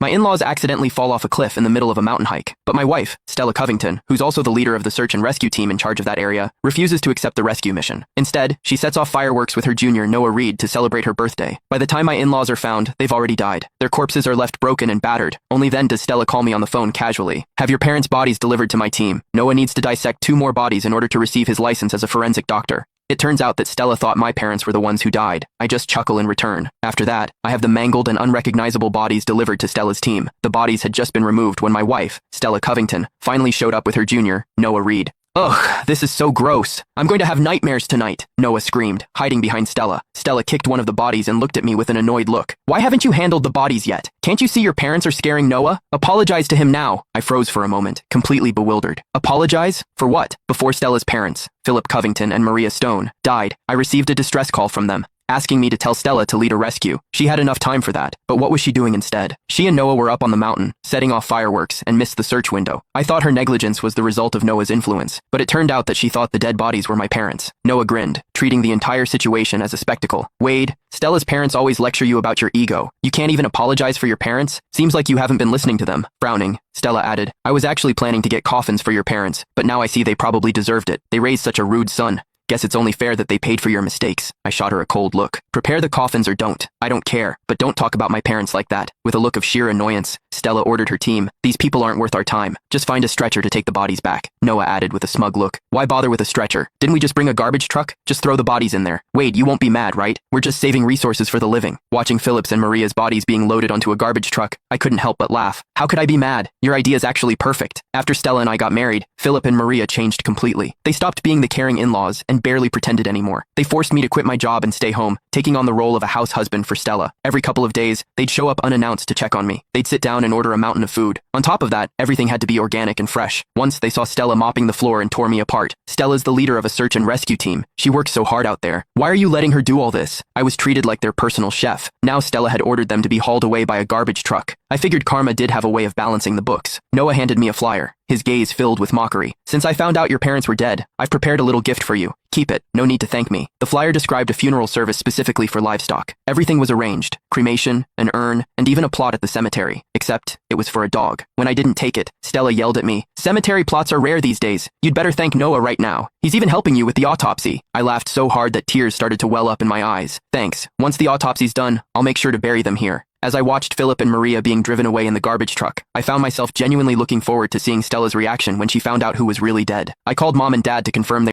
My in-laws accidentally fall off a cliff in the middle of a mountain hike, but my wife, Stella Covington, who's also the leader of the search and rescue team in charge of that area, refuses to accept the rescue mission. Instead, she sets off fireworks with her junior, Noah Reed, to celebrate her birthday. By the time my in-laws are found, they've already died. Their corpses are left broken and battered. Only then does Stella call me on the phone casually. "Have your parents' bodies delivered to my team. Noah needs to dissect 2 more bodies in order to receive his license as a forensic doctor." It turns out that Stella thought my parents were the ones who died. I just chuckle in return. After that, I have the mangled and unrecognizable bodies delivered to Stella's team. The bodies had just been removed when my wife, Stella Covington, finally showed up with her junior, Noah Reed. "Ugh, this is so gross. I'm going to have nightmares tonight," Noah screamed, hiding behind Stella. Stella kicked one of the bodies and looked at me with an annoyed look. "Why haven't you handled the bodies yet? Can't you see your parents are scaring Noah? Apologize to him now." I froze for a moment, completely bewildered. Apologize? For what? Before Stella's parents, Philip Covington and Maria Stone, died, I received a distress call from them, asking me to tell Stella to lead a rescue. She had enough time for that, but what was she doing instead? She and Noah were up on the mountain, setting off fireworks, and missed the search window. I thought her negligence was the result of Noah's influence, but it turned out that she thought the dead bodies were my parents. Noah grinned, treating the entire situation as a spectacle. "Wade, Stella's parents always lecture you about your ego. You can't even apologize for your parents? Seems like you haven't been listening to them." Frowning, Stella added, "I was actually planning to get coffins for your parents, but now I see they probably deserved it. They raised such a rude son. Guess it's only fair that they paid for your mistakes." I shot her a cold look. "Prepare the coffins or don't. I don't care, but don't talk about my parents like that." With a look of sheer annoyance, Stella ordered her team, "These people aren't worth our time. Just find a stretcher to take the bodies back." Noah added with a smug look, "Why bother with a stretcher? Didn't we just bring a garbage truck? Just throw the bodies in there. Wade, you won't be mad, right? We're just saving resources for the living." Watching Philip's and Maria's bodies being loaded onto a garbage truck, I couldn't help but laugh. "How could I be mad? Your idea's actually perfect." After Stella and I got married, Philip and Maria changed completely. They stopped being the caring in-laws and barely pretended anymore. They forced me to quit my job and stay home, taking on the role of a house husband for Stella. Every couple of days, they'd show up unannounced to check on me. They'd sit down and order a mountain of food. On top of that, everything had to be organic and fresh. Once they saw Stella mopping the floor and tore me apart. "Stella's the leader of a search and rescue team. She works so hard out there. Why are you letting her do all this?" I was treated like their personal chef. Now Stella had ordered them to be hauled away by a garbage truck. I figured karma did have a way of balancing the books. Noah handed me a flyer, his gaze filled with mockery. "Since I found out your parents were dead, I've prepared a little gift for you. Keep it. No need to thank me." The flyer described a funeral service specifically for livestock. Everything was arranged. Cremation, an urn, and even a plot at the cemetery. Except, it was for a dog. When I didn't take it, Stella yelled at me, "Cemetery plots are rare these days. You'd better thank Noah right now. He's even helping you with the autopsy." I laughed so hard that tears started to well up in my eyes. "Thanks. Once the autopsy's done, I'll make sure to bury them here." As I watched Philip and Maria being driven away in the garbage truck, I found myself genuinely looking forward to seeing Stella's reaction when she found out who was really dead. I called Mom and Dad to confirm they